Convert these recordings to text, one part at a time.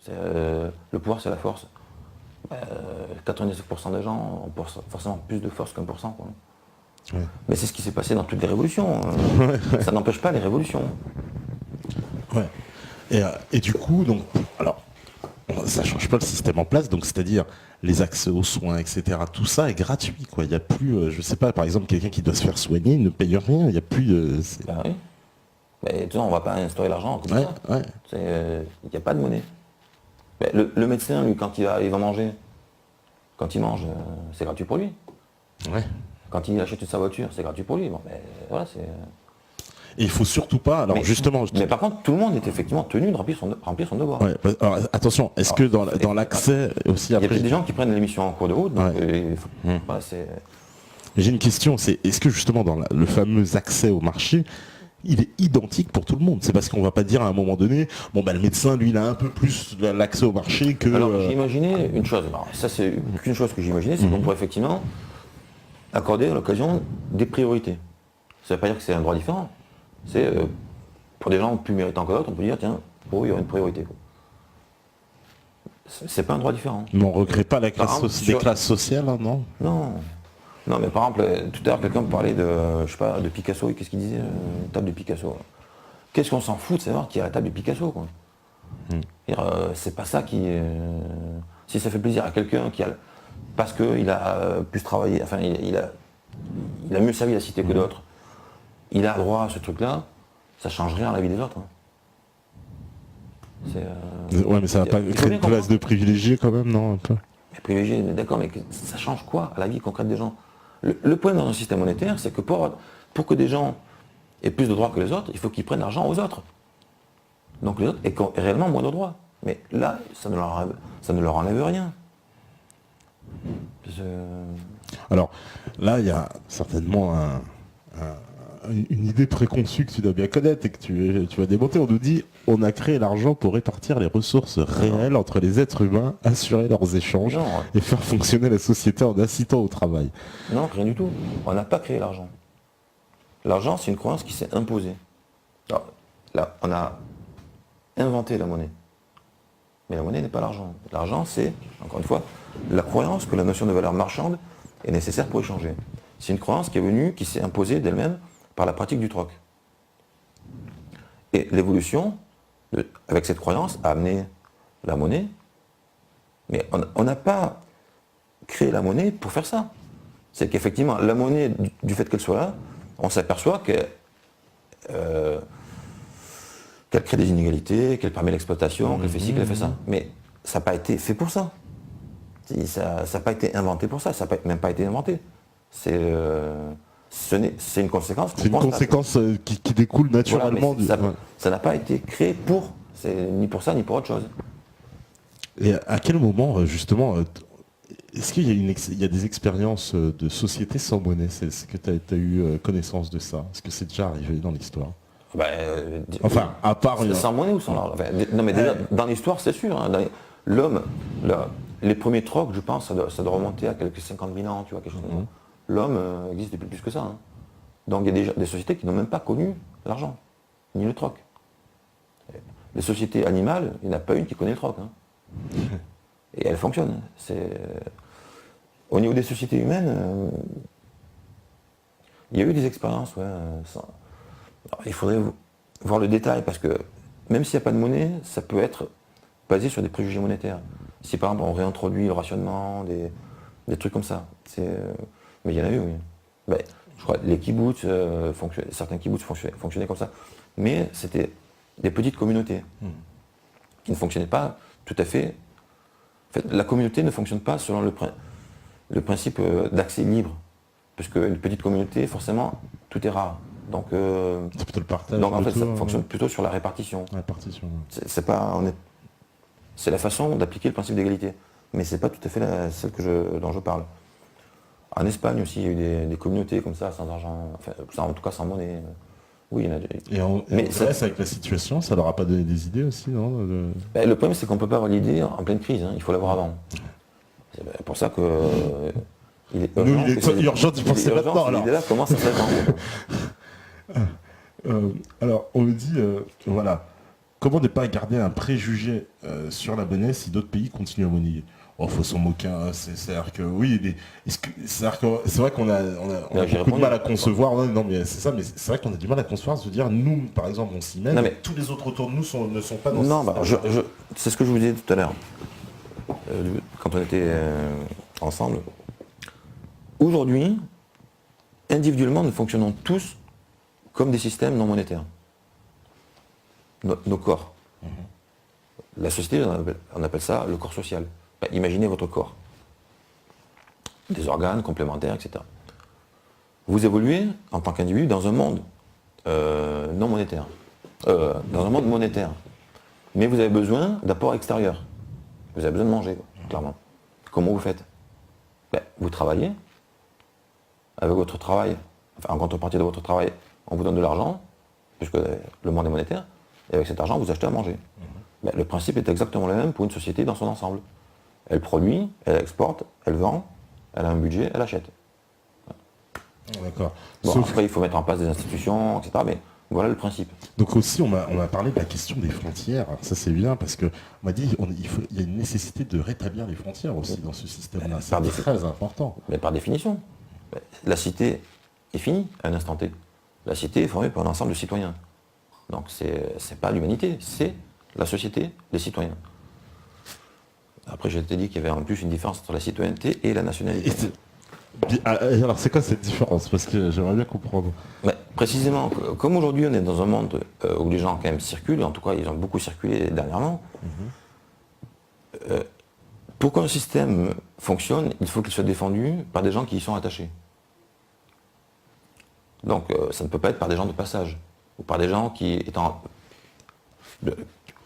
Le pouvoir, c'est la force. 99% des gens ont forcément plus de force qu'1%. Quoi. Ouais. Mais c'est ce qui s'est passé dans toutes les révolutions. Ça n'empêche pas les révolutions. Ouais. Et du coup, donc, alors, ça change pas le système en place, donc c'est-à-dire les accès aux soins, etc. Tout ça est gratuit, quoi. Il n'y a plus, je sais pas, par exemple, quelqu'un qui doit se faire soigner, il ne paye rien. Il n'y a plus de. Ben oui. Mais tu sais, on va pas instaurer l'argent comme Ouais, ça. ouais. Il n'y a pas de monnaie. Mais le médecin, lui, quand il va manger, quand il mange, c'est gratuit pour lui. Ouais. Quand il achète sa voiture, c'est gratuit pour lui. Bon, mais voilà, c'est. Et il faut surtout pas. Alors justement. Mais par contre, tout le monde est effectivement tenu de remplir son devoir. Ouais, alors, attention, est-ce que dans l'accès aussi Il y a après. peut-être des gens qui prennent l'émission en cours de route, donc Ouais. voilà, c'est. J'ai une question, c'est est-ce que justement dans le fameux accès au marché, il est identique pour tout le monde? C'est parce qu'on va pas dire à un moment donné, bon bah le médecin lui il a un peu plus l'accès au marché que. Alors j'ai imaginé une chose, alors, ça c'est qu'une chose que j'ai imaginé, c'est qu'on pourrait effectivement accorder à l'occasion des priorités. Ça ne veut pas dire que c'est un droit différent. C'est pour des gens plus méritants que d'autres, on peut dire tiens, pour eux il y aura une priorité. Quoi. C'est pas un droit différent. Mais on ne recrée pas la classe des classes sociales, hein, non? Non. Non, mais par exemple, tout à l'heure, quelqu'un me parlait de, je sais pas, de Picasso, et qu'est-ce qu'il disait, une table de Picasso. Qu'est-ce qu'on s'en fout de savoir qui est à la table de Picasso, quoi. C'est pas ça qui... si ça fait plaisir à quelqu'un qui a... Parce qu'il a plus travaillé, enfin, il a mieux servi la cité que d'autres, il a droit à ce truc-là, ça change rien à la vie des autres. Hein. Ouais, mais ça va pas créer une place de privilégié quand même, non, un peu. Mais privilégié, d'accord, mais ça change quoi à la vie concrète des gens? Le point dans un système monétaire, c'est que pour que des gens aient plus de droits que les autres, il faut qu'ils prennent l'argent aux autres. Donc les autres aient réellement moins de droits. Mais là, ça ne leur enlève rien. Alors, là, il y a certainement une idée préconçue que tu dois bien connaître et que tu vas démonter. On nous dit, on a créé l'argent pour répartir les ressources réelles entre les êtres humains, assurer leurs échanges et faire fonctionner la société en incitant au travail. Non, rien du tout. On n'a pas créé l'argent. L'argent, c'est une croyance qui s'est imposée. Alors, là, on a inventé la monnaie. Mais la monnaie n'est pas l'argent. L'argent, c'est, encore une fois, la croyance que la notion de valeur marchande est nécessaire pour échanger. C'est une croyance qui est venue, qui s'est imposée d'elle-même par la pratique du troc. Et l'évolution, avec cette croyance, a amené la monnaie. Mais on n'a pas créé la monnaie pour faire ça. C'est qu'effectivement, la monnaie, du fait qu'elle soit là, on s'aperçoit qu'elle crée des inégalités, qu'elle permet l'exploitation, qu'elle fait ci, qu'elle fait ça. Mais ça n'a pas été fait pour ça. Ça n'a pas été inventé pour ça, ça n'a même pas été inventé. C'est une conséquence. C'est une conséquence qui découle naturellement. Voilà, ça n'a pas été créé pour, ni pour ça, ni pour autre chose. Et à quel moment, justement, est-ce qu'il y a des expériences de société sans monnaie? Est-ce que tu as eu connaissance de ça? Est-ce que c'est déjà arrivé dans l'histoire? Enfin, à part... Sans monnaie ou sans argent? Non, mais déjà, dans l'histoire, c'est sûr. Hein, l'homme, les premiers trocs, je pense, ça doit remonter à quelques 50 000 ans, tu vois, quelque chose comme ça. L'homme existe depuis plus que ça. Hein. Donc il y a déjà des sociétés qui n'ont même pas connu l'argent, ni le troc. Les sociétés animales, il n'y en a pas une qui connaît le troc. Hein. Et elles fonctionnent. Au niveau des sociétés humaines, il y a eu des expériences. Ouais, alors, il faudrait voir le détail, parce que même s'il n'y a pas de monnaie, ça peut être basé sur des préjugés monétaires. Si par exemple on réintroduit le rationnement, des trucs comme ça. Mais il y en a eu, oui. Je crois que les kibbutz, certains kibbutz fonctionnaient comme ça. Mais c'était des petites communautés qui ne fonctionnaient pas tout à fait. En fait, la communauté ne fonctionne pas selon le principe d'accès libre. Parce qu'une petite communauté, forcément, tout est rare. Donc, c'est plutôt le partage. Donc en fait, ça fonctionne plutôt sur la répartition. C'est la façon d'appliquer le principe d'égalité. Mais c'est pas tout à fait celle dont je parle. En Espagne aussi, il y a eu des communautés comme ça, sans argent, enfin, en tout cas sans monnaie. Oui, il y en a. Mais avec la situation, ça leur a pas donné des idées aussi, non? Le problème, c'est qu'on ne peut pas avoir l'idée en pleine crise, hein, il faut l'avoir avant. C'est pour ça que... il est urgent d'y penser maintenant. L'idée-là commence à s'attendre. Alors, on me dit, voilà, comment ne pas garder un préjugé sur la monnaie si d'autres pays continuent à monnayer? Oh, faut s'en moquer, hein. C'est-à-dire que oui, c'est vrai qu'on a J'ai beaucoup de répondu. mal à concevoir. Non, mais c'est ça, mais c'est vrai qu'on a du mal à concevoir, se dire, nous, par exemple, on s'y met, Non, mais mais- tous les autres autour de nous ne sont pas dans Non, ce bah, système. c'est ce que je vous disais tout à l'heure, quand on était ensemble. Aujourd'hui, individuellement, nous fonctionnons tous comme des systèmes non monétaires. Nos corps. La société, on appelle ça le corps social. Bah, imaginez votre corps. Des organes complémentaires, etc. Vous évoluez en tant qu'individu dans un monde non monétaire. Dans un monde monétaire. Mais vous avez besoin d'apports extérieurs. Vous avez besoin de manger, clairement. Comment vous faites? Ben, vous travaillez. Avec votre travail, enfin, en contrepartie de votre travail, on vous donne de l'argent, puisque le monde est monétaire, et avec cet argent, vous achetez à manger. Ben, le principe est exactement le même pour une société dans son ensemble. Elle produit, elle exporte, elle vend, elle a un budget, elle achète. D'accord. Bon, Sauf- après, il faut mettre en place des institutions, etc. Mais voilà le principe. Donc aussi, on m'a parlé de la question des frontières. Ça, c'est bien parce que on m'a dit il y a une nécessité de rétablir les frontières aussi dans ce système-là. C'est Par défi- très important. Mais par définition, la cité est finie à un instant T. La cité est formée par un ensemble de citoyens. Donc c'est pas l'humanité, c'est la société, les citoyens. Après, je t'ai dit qu'il y avait en plus une différence entre la citoyenneté et la nationalité. Alors, c'est quoi cette différence? Parce que j'aimerais bien comprendre. Mais précisément, comme aujourd'hui on est dans un monde où les gens quand même circulent, en tout cas ils ont beaucoup circulé dernièrement, pour qu'un système fonctionne, il faut qu'il soit défendu par des gens qui y sont attachés. Donc ça ne peut pas être par des gens de passage, ou par des gens qui étant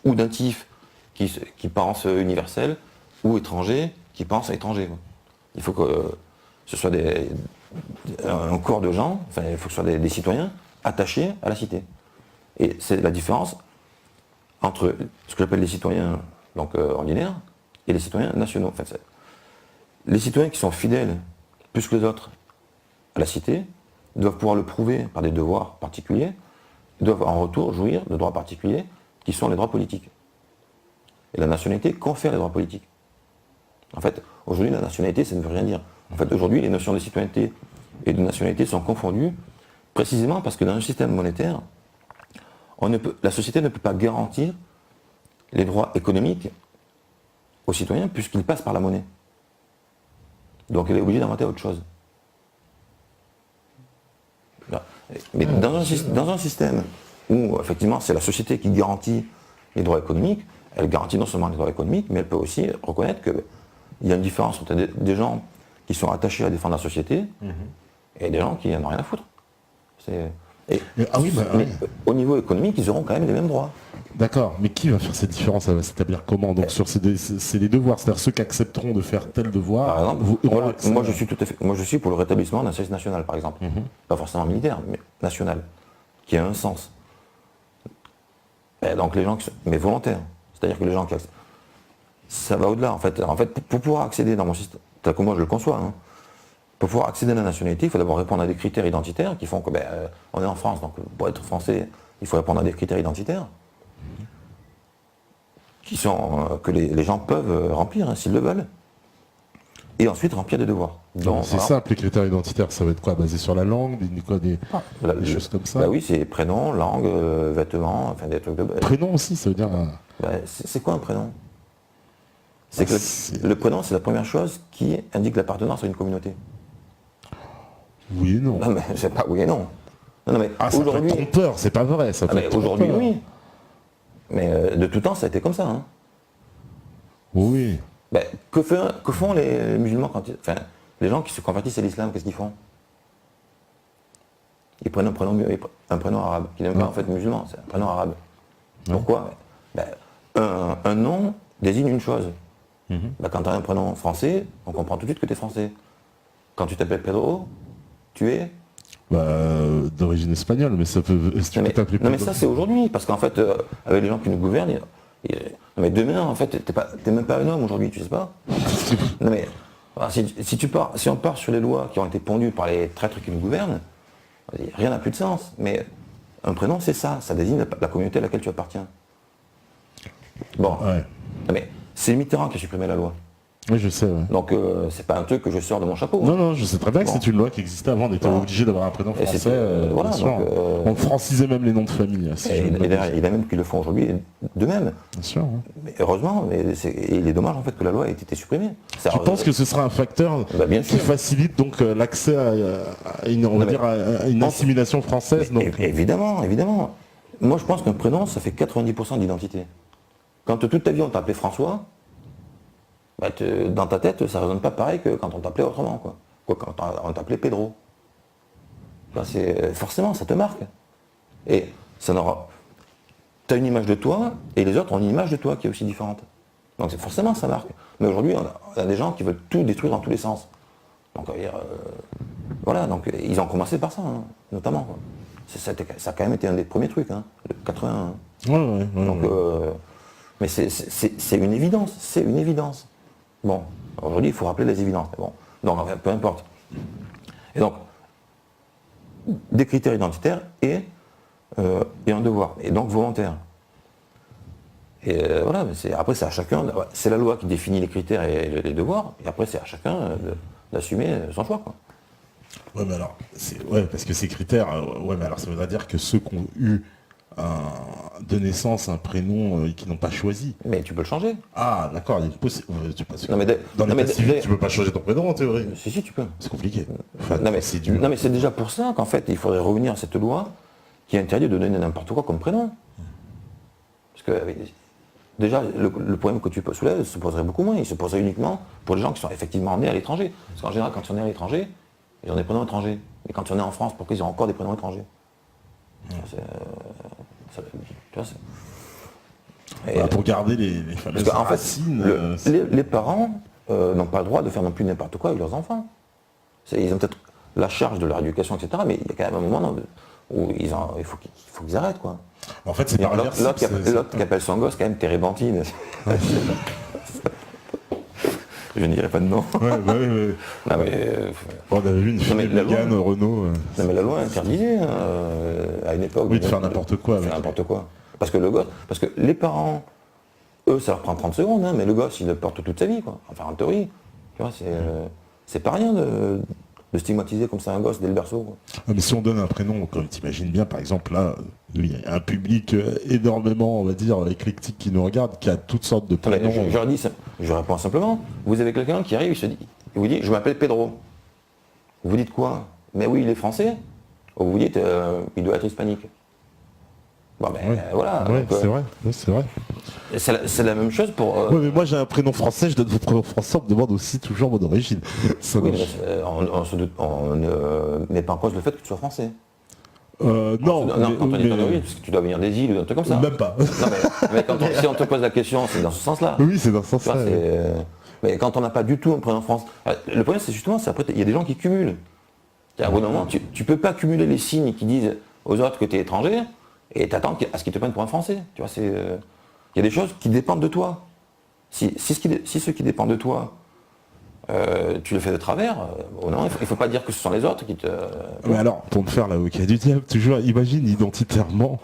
ou natifs qui pensent universel, ou étrangers qui pensent étrangers. Il faut que ce soit un corps de gens, enfin, il faut que ce soit des citoyens attachés à la cité. Et c'est la différence entre ce que j'appelle les citoyens donc, ordinaires et les citoyens nationaux. Enfin, les citoyens qui sont fidèles plus que les autres à la cité doivent pouvoir le prouver par des devoirs particuliers, ils doivent en retour jouir de droits particuliers qui sont les droits politiques. Et la nationalité confère les droits politiques. En fait, aujourd'hui, la nationalité, ça ne veut rien dire. En fait, aujourd'hui, les notions de citoyenneté et de nationalité sont confondues précisément parce que dans un système monétaire, la société ne peut pas garantir les droits économiques aux citoyens puisqu'ils passent par la monnaie. Donc elle est obligée d'inventer autre chose. Mais dans un système où effectivement c'est la société qui garantit les droits économiques, elle garantit non seulement les droits économiques, mais elle peut aussi reconnaître qu'il y a une différence entre des gens qui sont attachés à défendre la société et des gens qui n'en ont rien à foutre. Mais au niveau économique, ils auront quand même les mêmes droits. D'accord, mais qui va faire cette différence? Ça va s'établir comment? Donc c'est les devoirs, c'est-à-dire ceux qui accepteront de faire tel devoir. Par exemple, auront accès moi, à- je suis pour le rétablissement d'un service national, par exemple. Pas forcément militaire, mais national, qui a un sens. Et donc les gens mais volontaires. C'est-à-dire que les gens qui accèdent, ça va au-delà. En fait, pour pouvoir accéder dans mon système, tel que moi je le conçois, hein, pour pouvoir accéder à la nationalité, il faut d'abord répondre à des critères identitaires qui font que on est en France, donc pour être français, il faut répondre à des critères identitaires qui sont que les gens peuvent remplir hein, s'ils le veulent. Et ensuite remplir des devoirs. Donc, c'est simple, les critères identitaires, ça va être quoi? Basé sur la langue, des choses comme ça? Bah oui, c'est prénom, langue, vêtements, enfin des trucs de base. Prénom aussi, ça veut dire. C'est quoi un prénom? C'est que le prénom, c'est la première chose qui indique l'appartenance à une communauté. Oui et non. Non, mais c'est pas oui et non. Non, mais Ah, ça peut être aujourd'hui, trompeur, c'est pas vrai. Ça peut être aujourd'hui, trompeur. oui. Mais de tout temps, ça a été comme ça. Hein. Oui. Que font les musulmans quand enfin, les gens qui se convertissent à l'islam, qu'est-ce qu'ils font? Ils prennent un prénom arabe, qui n'est même pas en fait musulman, c'est un prénom arabe. Pourquoi? Un nom désigne une chose. Quand tu as un prénom français, on comprend tout de suite que tu es français. Quand tu t'appelles Pedro, tu es... D'origine espagnole, mais ça peut. Non mais ça c'est aujourd'hui, parce qu'en fait, avec les gens qui nous gouvernent, non mais demain en fait, t'es même pas un homme aujourd'hui, tu sais pas. Non mais si on part sur les lois qui ont été pondues par les traîtres qui nous gouvernent, rien n'a plus de sens. Mais un prénom c'est ça désigne la communauté à laquelle tu appartiens. Bon, Ouais. mais c'est Mitterrand qui a supprimé la loi. Oui, je sais. Ouais. Donc c'est pas un truc que je sors de mon chapeau. Non, non, je sais très bien que Bon. c'est une loi qui existait avant. On était Voilà. obligé d'avoir un prénom Et français. c'était, voilà, bien sûr. donc, On francisait même les noms de famille. Si je Et ne me d'ailleurs, trompe. il y en a même qui le font aujourd'hui de même. Bien sûr. Hein. Mais heureusement, mais il est dommage en fait que la loi ait été supprimée. Tu penses que ce sera un facteur Bah, bien qui sûr. facilite donc l'accès à une, on va Non, dire, à une assimilation française donc, Évidemment, évidemment. Moi, je pense qu'un prénom, ça fait 90% d'identité. Quand toute ta vie, on t'appelait François, bah, dans ta tête, ça ne résonne pas pareil que quand on t'appelait autrement. Quoi, quand on t'appelait Pedro. Enfin, forcément, ça te marque. Et ça n'aura... Tu as une image de toi, et les autres ont une image de toi qui est aussi différente. Donc forcément, ça marque. Mais aujourd'hui, on a des gens qui veulent tout détruire dans tous les sens. Donc, voilà, donc ils ont commencé par ça, hein, notamment. Quoi. Ça a quand même été un des premiers trucs, hein, le 81. Donc, mais c'est une évidence, c'est une évidence. Bon, aujourd'hui, il faut rappeler les évidences. Mais bon, donc, enfin, peu importe. Et donc, des critères identitaires et un devoir, et donc volontaire. Et voilà, après c'est à chacun, c'est la loi qui définit les critères et les devoirs, et après c'est à chacun d'assumer son choix. Quoi. Ouais, mais alors, parce que ces critères, ouais, mais alors ça voudrait dire que ceux qui ont eu de naissance un prénom qui n'ont pas choisi. Mais tu peux le changer. Ah, d'accord, il y a une possibilité. Non, mais Tu peux pas changer ton prénom en théorie. Si, tu peux. C'est compliqué. Enfin, Non, mais c'est dur. non, mais c'est déjà pour ça qu'en fait, il faudrait revenir à cette loi qui interdit de donner n'importe quoi comme prénom. Parce que déjà, le problème que tu soulèves se poserait beaucoup moins. Il se poserait uniquement pour les gens qui sont effectivement nés à l'étranger. Parce qu'en général, quand ils sont nés à l'étranger, ils ont des prénoms étrangers. Et quand ils sont nés en France, pourquoi ils ont encore des prénoms étrangers? Pour garder les fameuses Parce qu'en fait, racines. les parents n'ont pas le droit de faire non plus n'importe quoi avec leurs enfants. Ils ont peut-être la charge de leur éducation, etc. Mais il y a quand même un moment où il faut qu'ils arrêtent, quoi. En fait, c'est pas L'autre qui appelle son gosse, quand même, Térébenthine. Je ne dirais pas de nom. Ouais. Non, mais, On avait vu une fille mais la loi- Mégane, Renault. non, mais la loi interdisait à une époque Oui, de faire n'importe quoi de faire avec. n'importe quoi. Parce que les parents, eux, ça leur prend 30 secondes, hein, mais le gosse, il le porte toute sa vie, quoi. Enfin, en théorie. Tu vois, c'est pas rien de stigmatiser comme ça un gosse dès le berceau, quoi. Ah, mais si on donne un prénom, comme t'imagines bien, par exemple, là, il y a un public énormément, on va dire, éclectique qui nous regarde, qui a toutes sortes de Non, mais prénoms. je réponds simplement. Vous avez quelqu'un qui arrive, il vous dit, je m'appelle Pedro. Vous dites quoi? Mais oui, il est français. Ou vous dites, il doit être hispanique. Bon, ben voilà. Ouais, Donc, c'est vrai. Ouais, c'est vrai. c'est la même chose pour... Ouais, mais moi j'ai un prénom français, je donne mon prénom français, on me demande aussi toujours mon origine. Ça oui, marche. mais, on ne met pas en cause le fait que tu sois français. Non, Quand on dit mais- ton origine, parce que tu dois venir des îles ou un truc comme ça. même pas. Non, mais si on te pose la question, c'est dans ce sens-là. Oui, c'est dans ce Tu vois, sens-là. ouais. mais quand on n'a pas du tout un prénom France, le problème c'est justement, c'est après, il y a des gens qui cumulent. À un bon moment, tu ne peux pas cumuler les signes qui disent aux autres que tu es étranger et t'attends à ce qu'ils te prennent pour un Français. Tu vois, il y a des choses qui dépendent de toi. Si ce qui dépend de toi, tu le fais de travers, non, il ne faut pas dire que ce sont les autres qui te... Mais alors, pour me faire l'avocat du diable, toujours, imagine identitairement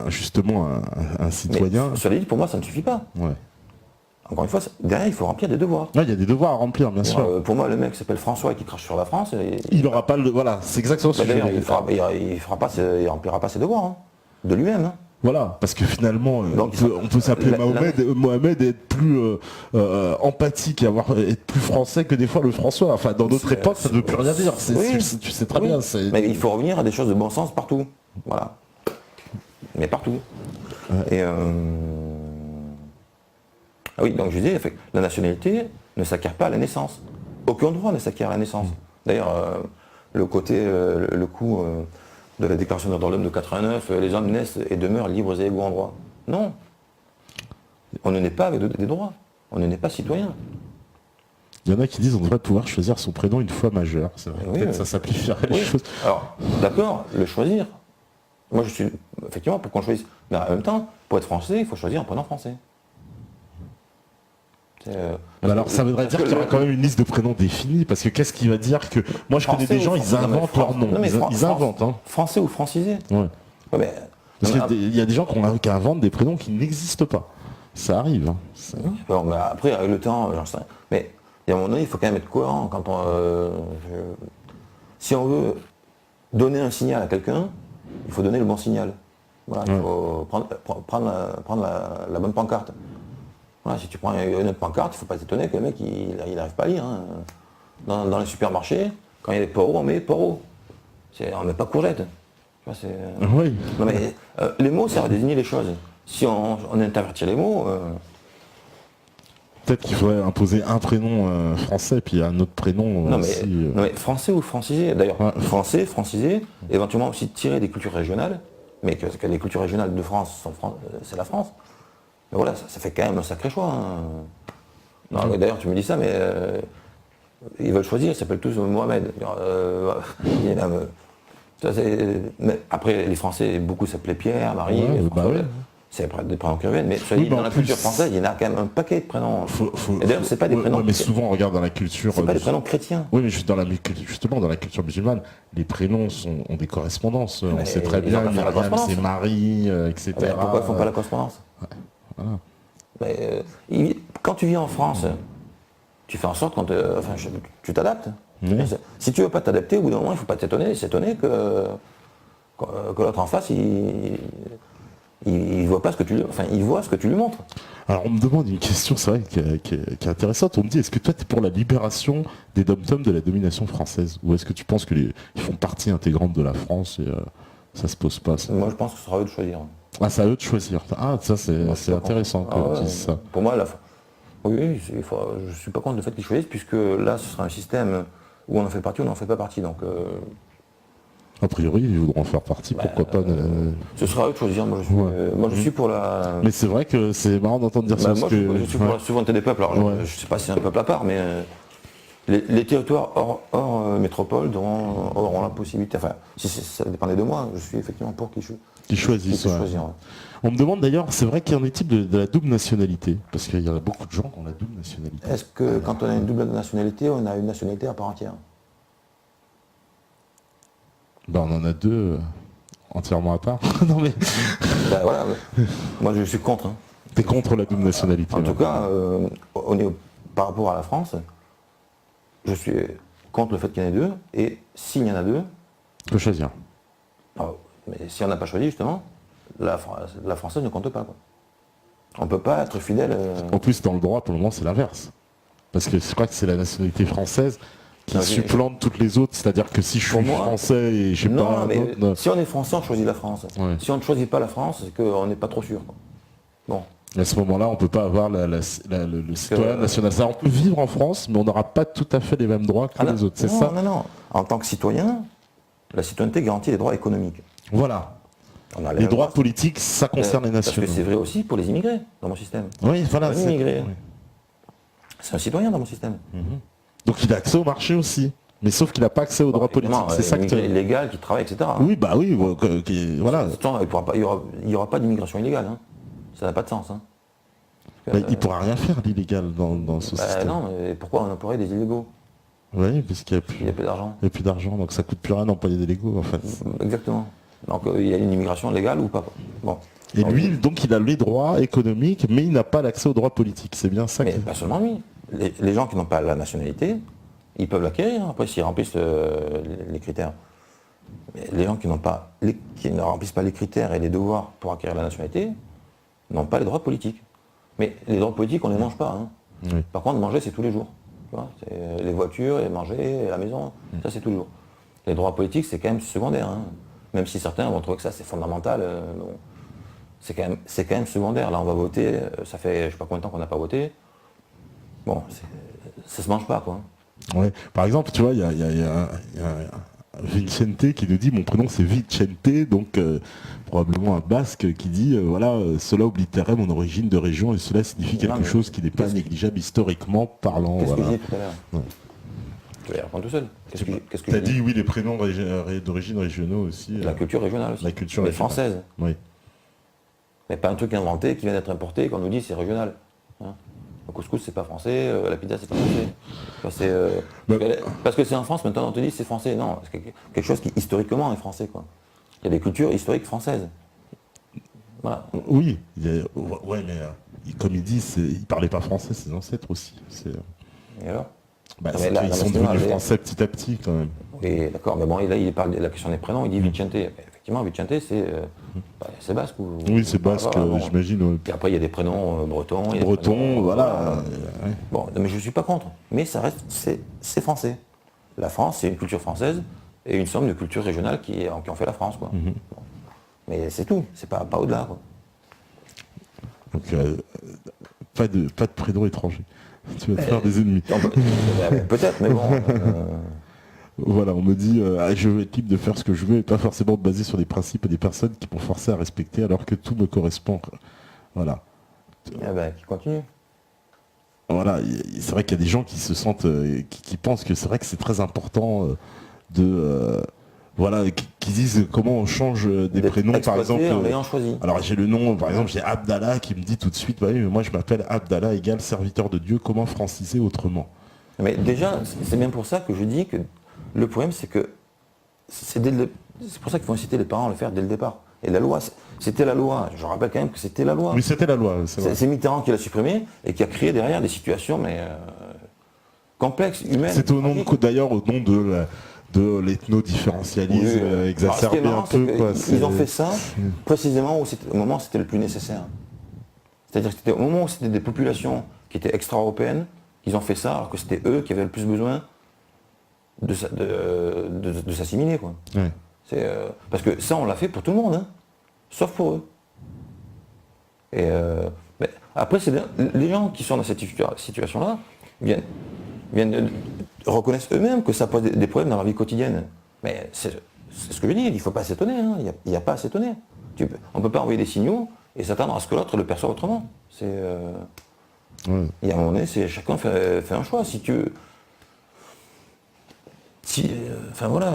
justement un Mais citoyen. cela dit, pour moi, ça ne suffit pas. Ouais. Encore une fois, derrière, il faut remplir des devoirs. Ouais, il y a des devoirs à remplir, bien sûr. Pour moi, le mec s'appelle François et qui crache sur la France. Il n'aura pas le. Voilà, c'est exactement ce que je D'ailleurs, voulais il ne remplira pas ses devoirs, hein, de lui-même. Hein. Voilà, parce que finalement, Donc, on peut s'appeler Mohamed et être plus empathique et être plus français que des fois le François. Enfin, dans notre époque, ça ne veut plus rien dire. Oui. Tu sais très Oui. bien. Mais il faut revenir à des choses de bon sens partout. Voilà. Mais partout. Ouais. Et ah oui, donc je disais, la nationalité ne s'acquiert pas à la naissance. Aucun droit ne s'acquiert à la naissance. D'ailleurs, le coup de la Déclaration des droits de l'homme de 89, les hommes naissent et demeurent libres et égaux en droit. Non. On ne naît pas avec des droits. On ne naît pas citoyen. Il y en a qui disent qu'on devrait pouvoir choisir son prénom une fois majeur. C'est vrai. Oui, Peut-être ça simplifierait les Oui. choses. Alors, d'accord, le choisir. Moi, je suis effectivement pour qu'on choisisse. Mais en même temps, pour être français, il faut choisir un prénom français. Alors ça voudrait dire qu'il y aura quand même une liste de prénoms définie, parce que qu'est-ce qui va dire que... Moi je connais des gens, ils inventent leur nom. Ils inventent. Hein. Français ou francisé. Ouais. Ouais, mais Parce qu'il y a des gens qui inventent des prénoms qui n'existent pas. Ça arrive. Hein. Bon, mais après, avec le temps, j'en sais rien. Mais il y a un moment donné, il faut quand même être cohérent. Si on veut donner un signal à quelqu'un, il faut donner le bon signal. Voilà, il faut prendre la bonne pancarte. Voilà, si tu prends une autre pancarte, il ne faut pas t'étonner que le mec il n'arrive pas à lire. Hein. Dans les supermarchés, quand il y a des poireaux, on met poireaux. On ne met pas courgettes. Tu vois, Oui. Non, mais, les mots servent à désigner les choses. Si on intervertit les mots. Peut-être qu'il faudrait imposer un prénom français puis un autre prénom non, aussi. Non mais français ou francisé. D'ailleurs, français, francisé, éventuellement aussi tirer des cultures régionales, mais que les cultures régionales de France, c'est la France. Mais voilà, ça fait quand même un sacré choix. Hein. Non, d'ailleurs, tu me dis ça, mais ils veulent choisir, ils s'appellent tous Mohamed. Mais après, les Français, beaucoup s'appelaient Pierre, Marie, c'est des prénoms qui reviennent, mais dans la culture française, il y en a quand même un paquet de prénoms. Et d'ailleurs, c'est pas des prénoms. Mais souvent, on regarde dans la culture. C'est pas des prénoms chrétiens. Oui, mais justement, dans la culture musulmane, les prénoms ont des correspondances. On sait très bien, c'est Marie, etc. Mais pourquoi ils font pas la correspondance? Voilà. Mais, quand tu vis en France, tu fais en sorte tu t'adaptes. Si tu veux pas t'adapter, au bout d'un moment, il ne faut pas s'étonner que l'autre en face, il voit pas ce que il voit ce que tu lui montres. Alors on me demande une question, c'est vrai, qui est intéressante. On me dit, est-ce que toi tu es pour la libération des dom-toms de la domination française? Ou est-ce que tu penses qu'ils font partie intégrante de la France et ça se pose pas ça? Moi je pense que ce sera à eux de choisir. Ah, c'est à eux de choisir. Ah, ça c'est intéressant que tu dises ça. Pour moi, oui, je ne suis pas contre le fait qu'ils choisissent, puisque là ce sera un système où on en fait partie ou on n'en fait pas partie. Donc, a priori, ils voudront faire partie, pourquoi pas. Ce sera à eux de choisir. Moi, je suis pour la. Mais c'est vrai que c'est marrant d'entendre dire ça. Moi, je suis pour la souveraineté des peuples. Alors, je ne sais pas si c'est un peuple à part, mais les territoires hors métropole auront la possibilité. Enfin, si ça dépendait de moi, je suis effectivement pour qu'ils choisissent. On me demande d'ailleurs, c'est vrai qu'il y en est-il de la double nationalité? Parce qu'il y a beaucoup de gens qui ont la double nationalité. Est-ce que quand on a une double nationalité, on a une nationalité à part entière? On en a deux entièrement à part. Non mais. Voilà, moi je suis contre. Hein. T'es contre la double nationalité? En tout cas, par rapport à la France, je suis contre le fait qu'il y en ait deux. Et s'il y en a deux. Tu peux choisir. Mais si on n'a pas choisi, justement, la française ne compte pas. Quoi. On ne peut pas être fidèle. En plus, dans le droit, pour le moment, c'est l'inverse. Parce que je crois que c'est la nationalité française qui supplante toutes les autres. C'est-à-dire que si je suis français et je sais pas. Mais si on est français, on choisit la France. Ouais. Si on ne choisit pas la France, c'est qu'on n'est pas trop sûr. Quoi. Bon. À ce moment-là, on ne peut pas avoir le citoyen national. Ça, on peut vivre en France, mais on n'aura pas tout à fait les mêmes droits que les autres. C'est ça? Non. En tant que citoyen, la citoyenneté garantit les droits économiques. Voilà. Les droits politiques, ça concerne les nationaux. Parce que c'est vrai aussi pour les immigrés dans mon système. Oui, voilà. Un immigré, c'est un citoyen dans mon système. Donc il a accès au marché aussi. Mais sauf qu'il n'a pas accès aux droits politiques. C'est ça que illégal, qui travaille, etc. Oui, bah oui, voilà. Il n'y aura pas d'immigration illégale. Hein. Ça n'a pas de sens. Hein. Il ne pourra rien faire l'illégal dans ce système. Non, mais pourquoi on emploierait des illégaux? Oui, parce qu'il n'y a plus d'argent. Il n'y a plus d'argent, donc ça ne coûte plus rien d'employer des illégaux en fait. Exactement. Donc il y a une immigration légale ou pas. Bon. Et lui, donc il a les droits économiques, mais il n'a pas l'accès aux droits politiques. C'est bien ça. Mais pas seulement lui. Les gens qui n'ont pas la nationalité, ils peuvent l'acquérir, après s'ils remplissent les critères. Mais les gens qui ne remplissent pas les critères et les devoirs pour acquérir la nationalité n'ont pas les droits politiques. Mais les droits politiques, on ne les mange pas. Hein. Oui. Par contre, manger, c'est tous les jours. Tu vois, c'est les voitures, et manger, et la maison, ça c'est tous les jours. Les droits politiques, c'est quand même secondaire. Hein. Même si certains vont trouver que ça c'est fondamental, c'est quand même secondaire. Là, on va voter, ça fait je ne sais pas combien de temps qu'on n'a pas voté. Bon, ça se mange pas, quoi. Ouais. Par exemple, tu vois, il y a Vicente qui nous dit mon prénom c'est Vicente, donc probablement un basque qui dit voilà, cela obliterait mon origine de région et cela signifie quelque chose qui n'est pas négligeable historiquement parlant. Qu'est-ce que j'ai dit tout à l'heure? Tu vas y répondre tout seul. Qu'est-ce que tu as dit oui, les prénoms d'origine régionaux aussi. La culture régionale aussi. La culture française. Oui. Mais pas un truc inventé qui vient d'être importé et qu'on nous dit c'est régional. Hein, le couscous c'est pas français, la pizza c'est pas français. Parce que c'est en France, maintenant on te dit c'est français. Non, c'est quelque chose qui historiquement est français. Quoi. Il y a des cultures historiques françaises. Voilà. Oui, ouais, mais comme il dit, il parlait pas français, ses ancêtres aussi. Et alors C'est là, qu'ils non, sont mais c'est devenus vrai, français petit à petit quand même. oui, d'accord, mais bon, et là, il parle de la question des prénoms, il dit Vicente. Mais effectivement, Vicente, c'est basque. Oui, c'est basque, voilà, bon. j'imagine. Ouais. Et après, il y a des prénoms bretons. Il y a des Breton, prénoms, voilà. Ouais. Bon, mais je ne suis pas contre. Mais ça reste, c'est français. La France, c'est une culture française et une somme de cultures régionales qui ont fait la France, quoi. Bon. Mais c'est tout, c'est pas au-delà, quoi. Donc, pas de prénom étranger. Tu vas te faire des ennemis. Peut-être, mais bon. Voilà, on me dit je veux être libre de faire ce que je veux et pas forcément basé sur des principes et des personnes qui m'ont forcé à respecter alors que tout me correspond. Voilà. Qui continue. Voilà, c'est vrai qu'il y a des gens qui se sentent, qui pensent que c'est vrai que c'est très important voilà, qui disent comment on change des prénoms, par exemple. En l'ayant choisi. Alors j'ai le nom, par exemple, j'ai Abdallah qui me dit tout de suite, bah oui, mais moi je m'appelle Abdallah égale serviteur de Dieu, comment franciser autrement? Mais déjà, c'est bien pour ça que je dis que le problème, c'est que c'est pour ça qu'il faut inciter les parents à le faire dès le départ. Et la loi, c'était la loi. Je rappelle quand même que c'était la loi. Oui, c'était la loi. C'est Mitterrand qui l'a supprimé et qui a créé derrière des situations complexes, humaines. C'était d'ailleurs au nom de l'ethno-différentialisme exacerbé un peu. Ils ont fait ça précisément au moment où c'était le plus nécessaire. C'est-à-dire que c'était au moment où c'était des populations qui étaient extra-européennes, qu'ils ont fait ça alors que c'était eux qui avaient le plus besoin de s'assimiler, quoi. Ouais. Parce que ça, on l'a fait pour tout le monde, hein, sauf pour eux. Et après, les gens qui sont dans cette situation-là reconnaissent eux-mêmes que ça pose des problèmes dans leur vie quotidienne. Mais c'est ce que je dis, il ne faut pas s'étonner, hein, il n'y a pas à s'étonner. On ne peut pas envoyer des signaux et s'attendre à ce que l'autre le perçoive autrement. Ouais. Il y a un moment donné, chacun fait un choix. Si tu... enfin voilà,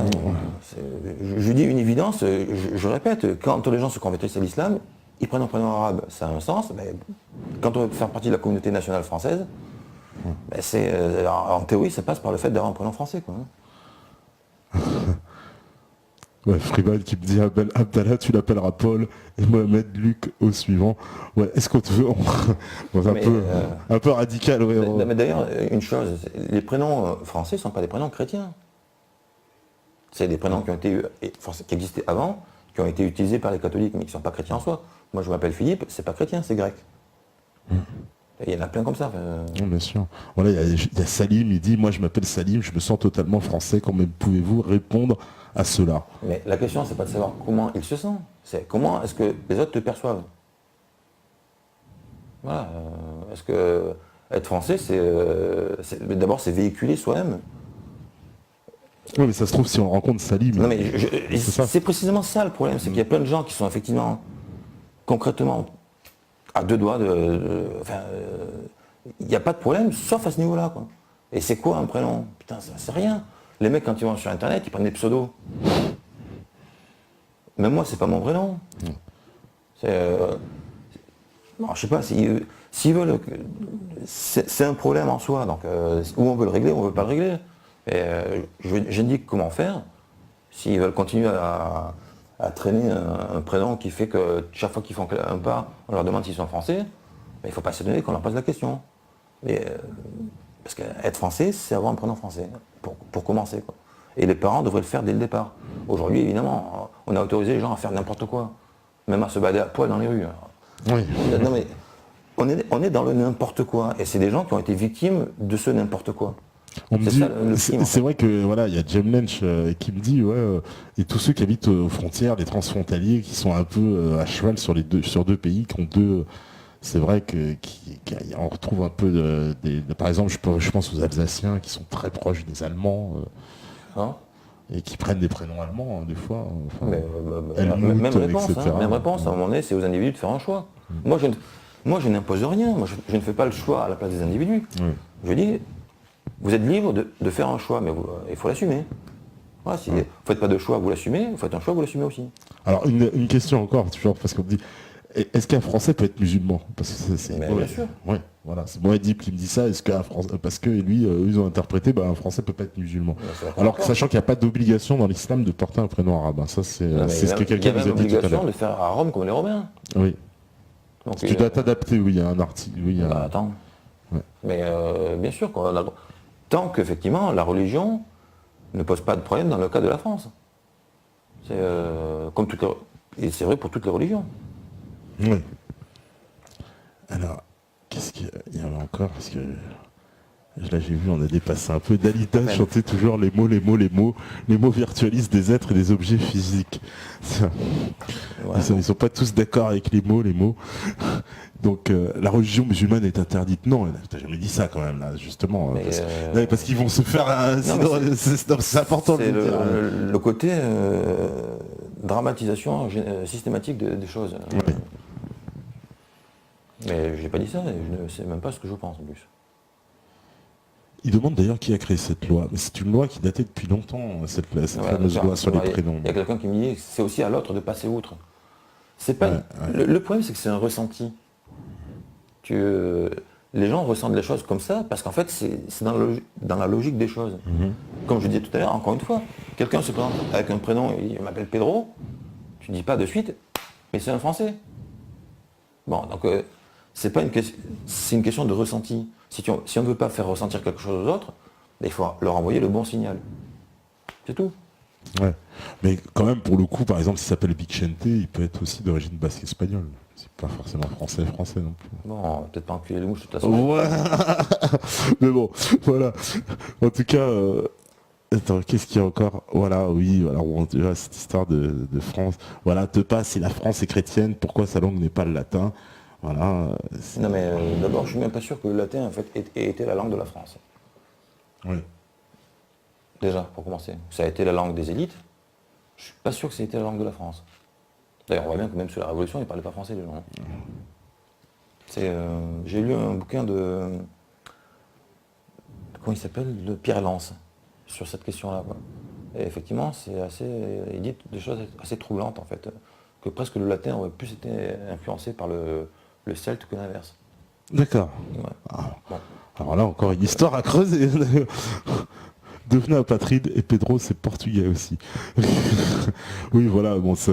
je dis une évidence, je répète, quand les gens se convertissent à l'islam, ils prennent un prénom arabe, ça a un sens, mais quand on veut faire partie de la communauté nationale française, en théorie, ça passe par le fait d'avoir un prénom français, quoi. Ouais, Freeman qui me dit Abdallah, tu l'appelleras Paul et Mohamed Luc au suivant. Ouais, est-ce qu'on te veut un peu radical, ouais. Mais d'ailleurs, une chose, les prénoms français ne sont pas des prénoms chrétiens. C'est des prénoms qui existaient avant, qui ont été utilisés par les catholiques, mais qui ne sont pas chrétiens en soi. Moi, je m'appelle Philippe, c'est pas chrétien, c'est grec. Il y en a plein comme ça. Bien sûr. Voilà, il y a Salim, il dit, moi je m'appelle Salim, je me sens totalement français, comment pouvez-vous répondre à cela? Mais la question, c'est pas de savoir comment il se sent, c'est comment est-ce que les autres te perçoivent. Voilà. Est-ce que être français, d'abord c'est véhiculer soi-même. Oui, mais ça se trouve, si on rencontre Salim... Non, mais c'est précisément ça le problème, c'est qu'il y a plein de gens qui sont effectivement, concrètement, à deux doigts il n'y a pas de problème, sauf à ce niveau-là, quoi. Et c'est quoi un prénom? Putain, c'est rien. Les mecs, quand ils vont sur Internet, ils prennent des pseudos. Même moi, c'est pas mon prénom. Non, je sais pas, s'ils veulent... C'est un problème en soi, donc où on veut le régler, ou on veut pas le régler. J'indique comment faire. S'ils veulent continuer à traîner un prénom qui fait que chaque fois qu'ils font un pas, on leur demande s'ils sont français, mais il ne faut pas s'étonner qu'on leur pose la question. Parce qu'être français, c'est avoir un prénom français, pour commencer, quoi. Et les parents devraient le faire dès le départ. Aujourd'hui, évidemment, on a autorisé les gens à faire n'importe quoi, même à se balader à poil dans les rues. Oui. Non, mais on est dans le n'importe quoi, et c'est des gens qui ont été victimes de ce n'importe quoi. C'est vrai que voilà, il y a Jem Lench qui me dit et tous ceux qui habitent aux frontières, les transfrontaliers, qui sont un peu à cheval sur deux pays, qui ont deux. C'est vrai qu'on retrouve un peu par exemple, je pense aux Alsaciens qui sont très proches des Allemands et qui prennent des prénoms allemands des fois. Même réponse, même réponse. À un moment donné, c'est aux individus de faire un choix. Moi, je n'impose rien. Moi, je ne fais pas le choix à la place des individus. Je dis. Vous êtes libre de faire un choix, mais il faut l'assumer. Voilà, si vous ne faites pas de choix, vous l'assumez, vous faites un choix, vous l'assumez aussi. Alors une question encore, toujours, parce qu'on me dit, Est-ce qu'un Français peut être musulman? Parce que Mais ouais, bien sûr. ouais, voilà, c'est Moadib qui me dit ça. Est-ce qu'un Français, parce que lui, ils ont interprété, un Français peut pas être musulman. Mais c'est d'accord. Alors que sachant qu'il n'y a pas d'obligation dans l'islam de porter un prénom arabe. Ça, Non, mais c'est ce que il y quelqu'un a même nous a dit tout à l'obligation l'heure. de faire à Rome comme les Romains. Oui. Donc, Tu dois t'adapter, oui, il y a un article. Oui, il y a bah, attends. Ouais. Mais bien sûr, quoi, tant qu'effectivement la religion ne pose pas de problème dans le cas de la France. C'est comme toutes et c'est vrai pour toutes les religions. Oui. Alors, qu'est-ce qu'il y avait encore? Parce que là, j'ai vu, on a dépassé un peu. Dalida chantait toujours les mots, les mots, les mots. Les mots virtualisent des êtres et des objets physiques. Ouais. Ils sont pas tous d'accord avec les mots, les mots. Donc, la religion musulmane est interdite. Non, t'as jamais dit ça quand même, là, justement. Mais, Parce qu'ils vont se faire... c'est important de c'est le dire. le côté dramatisation systématique des choses. Ouais. Mais j'ai pas dit ça, et je ne sais même pas ce que je pense en plus. Il demande d'ailleurs qui a créé cette loi. Mais c'est une loi qui datait depuis longtemps, cette Ouais, fameuse tiens, loi sur les il prénoms. y a quelqu'un qui me dit que c'est aussi à l'autre de passer outre. C'est pas Ouais, le problème, c'est que c'est un ressenti. Les gens ressentent les choses comme ça parce qu'en fait c'est dans la logique des choses. Comme je disais tout à l'heure, encore une fois, quelqu'un se présente avec un prénom, il m'appelle Pedro, tu dis pas de suite, mais c'est un Français. Bon, donc c'est pas une question, c'est une question de ressenti. Si on ne veut pas faire ressentir quelque chose aux autres, il faut leur envoyer le bon signal. C'est tout. Ouais. Mais quand même, pour le coup, par exemple, s'il s'appelle Vicente, il peut être aussi d'origine basque espagnole. C'est pas forcément français non plus. Bon, peut-être pas enculer les mouches de toute façon. Ouais. Mais bon, voilà. En tout cas, attends, qu'est-ce qu'il y a encore? Voilà, oui, alors tu vois, cette histoire de France. Voilà, te passe, si la France est chrétienne, pourquoi sa langue n'est pas le latin? Voilà. Non mais d'abord, je suis même pas sûr que le latin en fait ait été la langue de la France. Oui. Déjà, pour commencer. Ça a été la langue des élites. Je suis pas sûr que ça ait été la langue de la France. D'ailleurs, on voit bien que même sous la Révolution, ils ne parlaient pas français, les gens. J'ai lu un bouquin de... Comment il s'appelle? De Pierre Lance, sur cette question-là. Quoi. Et effectivement, il dit des choses assez troublantes, en fait. Que presque le latin aurait plus été influencé par le celte que l'inverse. D'accord. Ouais. Bon. Alors là, encore une histoire à creuser. Devenez apatride et Pedro c'est portugais aussi. Oui voilà, bon ça,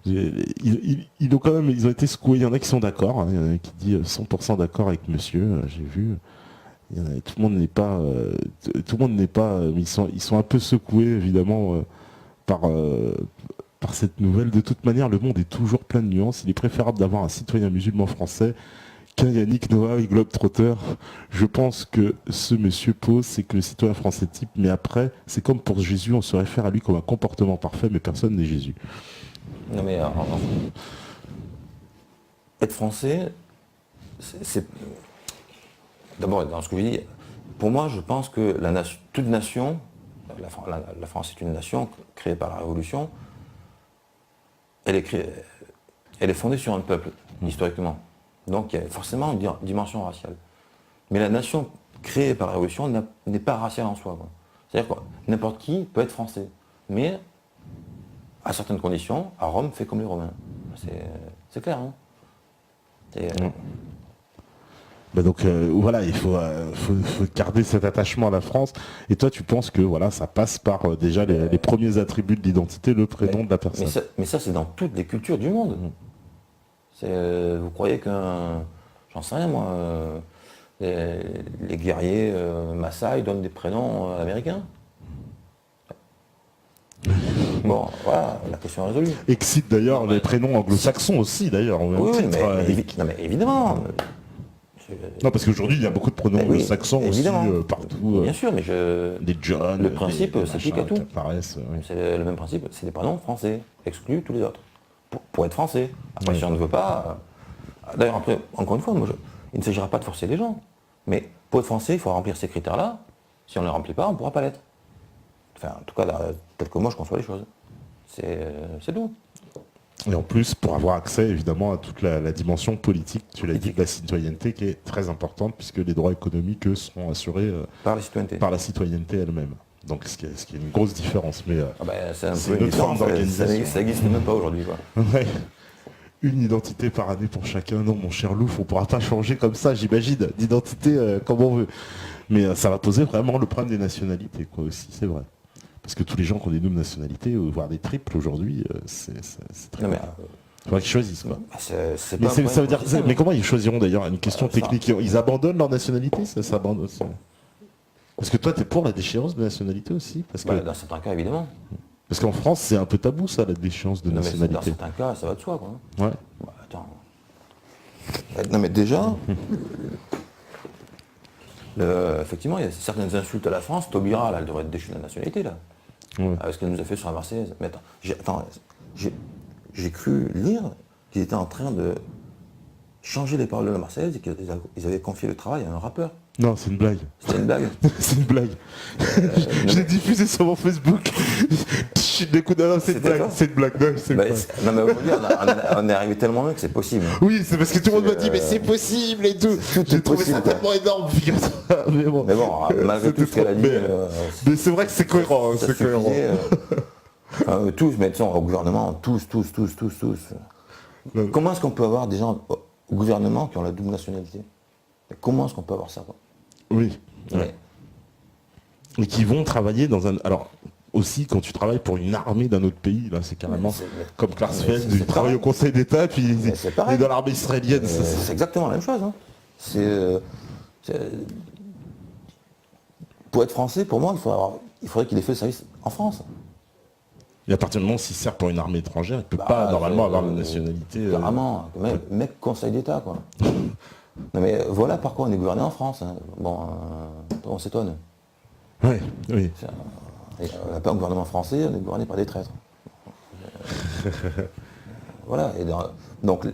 ils ont quand même, ils ont été secoués, il y en a qui sont d'accord, il y en a qui dit 100% d'accord avec monsieur, j'ai vu. Tout le monde n'est pas, mais ils sont un peu secoués évidemment par cette nouvelle. De toute manière, le monde est toujours plein de nuances, il est préférable d'avoir un citoyen musulman français qu'un Yannick Noah et Globetrotter. Je pense que ce monsieur pose, c'est que le citoyen français type, mais après, c'est comme pour Jésus, on se réfère à lui comme un comportement parfait, mais personne n'est Jésus. Non mais être français, c'est... D'abord, dans ce que je dis, pour moi, je pense que toute nation, la France est une nation créée par la Révolution, elle est fondée sur un peuple, historiquement. Donc il y a forcément une dimension raciale. Mais la nation créée par la Révolution n'est pas raciale en soi. C'est-à-dire que n'importe qui peut être français. Mais, à certaines conditions, à Rome, fait comme les Romains. C'est clair. Hein. Donc voilà, il faut garder cet attachement à la France. Et toi, tu penses que voilà, ça passe par déjà les premiers attributs de l'identité, le prénom de la personne. Mais ça, c'est dans toutes les cultures du monde. Vous croyez j'en sais rien moi, les guerriers Maasai donnent des prénoms américains? Bon, voilà, la question est résolue. Excite d'ailleurs les prénoms anglo-saxons aussi d'ailleurs. Oui, mais évidemment. Non, parce qu'aujourd'hui il y a beaucoup de prénoms anglo-saxons aussi partout. Bien sûr, mais des John. Le principe s'applique à tout. Oui. C'est le même principe, c'est des prénoms français, exclus tous les autres. Pour être français. Après, si on ne veut pas... D'ailleurs, après, encore une fois, il ne s'agira pas de forcer les gens. Mais pour être français, il faut remplir ces critères-là. Si on ne les remplit pas, on ne pourra pas l'être. Enfin, en tout cas, tel que moi, je conçois les choses. C'est tout. Et en plus, pour avoir accès, évidemment, à toute la dimension politique, tu l'as dit, de la citoyenneté, qui est très importante, puisque les droits économiques, eux, seront assurés par la citoyenneté elle-même. Donc, ce qui est une grosse différence. Mais c'est un c'est peu une une autre forme différence, d'organisation. ça n'existe même pas aujourd'hui. Ouais. une identité par année pour chacun. Non, mon cher Louf, on pourra pas changer comme ça, j'imagine, d'identité comme on veut. Mais ça va poser vraiment le problème des nationalités, quoi, aussi, c'est vrai. Parce que tous les gens qui ont des doubles nationalités, voire des triples aujourd'hui, c'est très Non, mais, bien. Il faudra qu'ils choisissent, quoi. c'est Mais pas un ça problème veut dire, politicien, mais comment ils choisiront d'ailleurs? Une question ça. technique. Ils abandonnent leur nationalité, ça s'abandonne. Parce que toi, t'es pour la déchéance de nationalité aussi, Dans certains cas, évidemment. parce qu'en France, c'est un peu tabou, ça, la déchéance de Non, mais dans nationalité. certains cas, ça va de soi, quoi. Ouais. Bah, attends. Non, mais déjà, effectivement, il y a certaines insultes à la France. Taubira, là, elle devrait être déchue de la nationalité, là. Ouais. Avec ce qu'elle nous a fait sur la Marseillaise. Mais attends, j'ai cru lire qu'ils étaient en train de changer les paroles de la Marseillaise et qu'ils avaient confié le travail à un rappeur. Non, c'est une blague. C'était une blague. C'est une blague. Je l'ai diffusé sur mon Facebook. Non, c'est une C'était blague. ça C'est une blague. Non, c'est une Bah, blague. non, mais aujourd'hui, on est arrivé tellement loin que c'est possible. Oui, c'est parce que tout le monde m'a dit, C'est, mais c'est possible et tout. tout J'ai est trouvé ça possible, tellement énorme, figure-toi. Mais bon, Mais bon, malgré tout ce qu'elle a dit, mais c'est vrai que c'est cohérent. ça C'est cohérent. suffisait. Tous, mais disons, au gouvernement, tous. Ouais. Comment est-ce qu'on peut avoir des gens au gouvernement qui ont la double nationalité? Comment est-ce qu'on peut avoir ça, quoi? Oui. Ouais. Et qui vont travailler dans un. Alors, aussi, quand tu travailles pour une armée d'un autre pays, là, c'est carrément comme Klarsfeld, mais c'est il travaille pareil. au Conseil d'État, puis il c'est est pareil. dans l'armée israélienne. C'est exactement la même chose. Hein. Pour être français, pour moi, il faudrait qu'il ait fait le service en France. Et à partir du moment où s'il sert pour une armée étrangère, il ne peut Bah, pas normalement avoir la nationalité. Carrément, mec Conseil d'État, quoi. Non mais voilà par quoi on est gouverné en France. Hein. Bon, on s'étonne. Ouais, oui. On n'a pas un gouvernement français, on est gouverné par des traîtres. Voilà. Et donc,